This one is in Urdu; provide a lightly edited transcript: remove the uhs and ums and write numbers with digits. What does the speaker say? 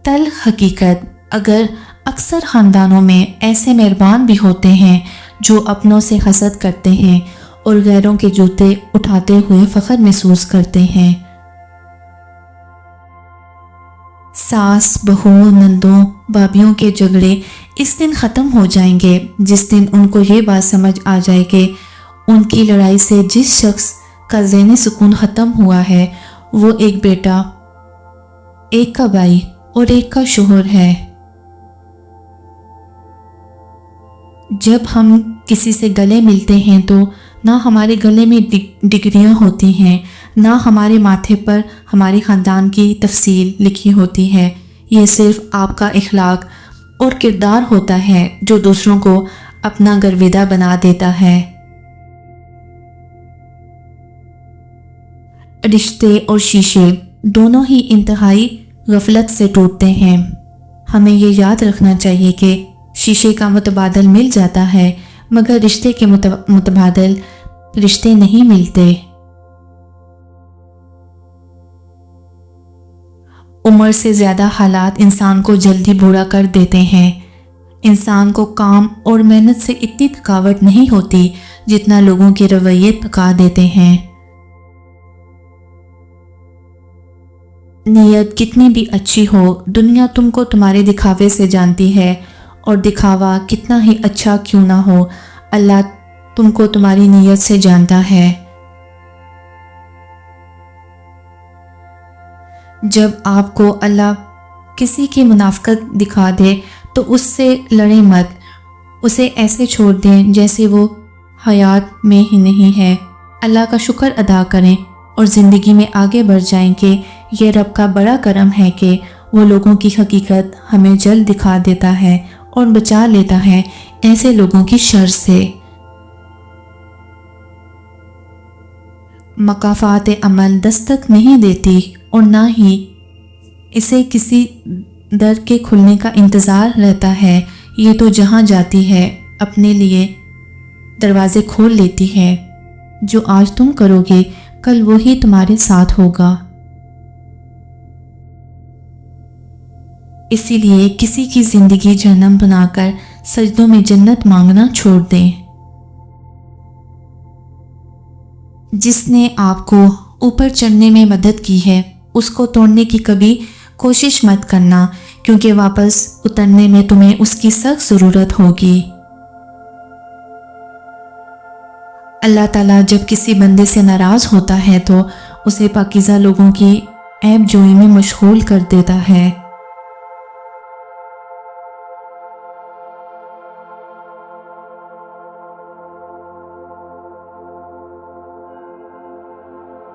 تلخ حقیقت، اگر اکثر خاندانوں میں ایسے مہربان بھی ہوتے ہیں جو اپنوں سے حسد کرتے ہیں اور غیروں کے جوتے اٹھاتے ہوئے فخر محسوس کرتے ہیں۔ ساس، بہو، نندوں، بھابھیوں کے جھگڑے اس دن ختم ہو جائیں گے جس دن ان کو یہ بات سمجھ آ جائے کہ ان کی لڑائی سے جس شخص کا ذہنی سکون ختم ہوا ہے وہ ایک بیٹا، ایک کا بھائی اور ایک کا شوہر ہے۔ جب ہم کسی سے گلے ملتے ہیں تو نہ ہمارے گلے میں ڈگریاں ہوتی ہیں، نہ ہمارے ماتھے پر ہمارے خاندان کی تفصیل لکھی ہوتی ہے۔ یہ صرف آپ کا اخلاق اور کردار ہوتا ہے جو دوسروں کو اپنا گرویدہ بنا دیتا ہے۔ رشتے اور شیشے دونوں ہی انتہائی غفلت سے ٹوٹتے ہیں۔ ہمیں یہ یاد رکھنا چاہیے کہ شیشے کا متبادل مل جاتا ہے مگر رشتے کے متبادل رشتے نہیں ملتے۔ عمر سے زیادہ حالات انسان کو جلدی بوڑھا کر دیتے ہیں۔ انسان کو کام اور محنت سے اتنی تھکاوٹ نہیں ہوتی جتنا لوگوں کے رویے تھکا دیتے ہیں۔ نیت کتنی بھی اچھی ہو، دنیا تم کو تمہارے دکھاوے سے جانتی ہے، اور دکھاوا کتنا ہی اچھا کیوں نہ ہو، اللہ تم کو تمہاری نیت سے جانتا ہے۔ جب آپ کو اللہ کسی کی منافقت دکھا دے تو اس سے لڑیں مت، اسے ایسے چھوڑ دیں جیسے وہ حیات میں ہی نہیں ہے۔ اللہ کا شکر ادا کریں اور زندگی میں آگے بڑھ جائیں کہ یہ رب کا بڑا کرم ہے کہ وہ لوگوں کی حقیقت ہمیں جلد دکھا دیتا ہے اور بچا لیتا ہے ایسے لوگوں کی شر سے۔ مکافات عمل دستک نہیں دیتی اور نہ ہی اسے کسی در کے کھلنے کا انتظار رہتا ہے، یہ تو جہاں جاتی ہے اپنے لیے دروازے کھول لیتی ہے۔ جو آج تم کرو گے کل وہی تمہارے ساتھ ہوگا۔ اسی لیے کسی کی زندگی جہنم بنا کر سجدوں میں جنت مانگنا چھوڑ دیں۔ جس نے آپ کو اوپر چڑھنے میں مدد کی ہے اس کو توڑنے کی کبھی کوشش مت کرنا، کیونکہ واپس اترنے میں تمہیں اس کی سخت ضرورت ہوگی۔ اللہ تعالیٰ جب کسی بندے سے ناراض ہوتا ہے تو اسے پاکیزہ لوگوں کی عیب جوئی میں مشغول کر دیتا ہے۔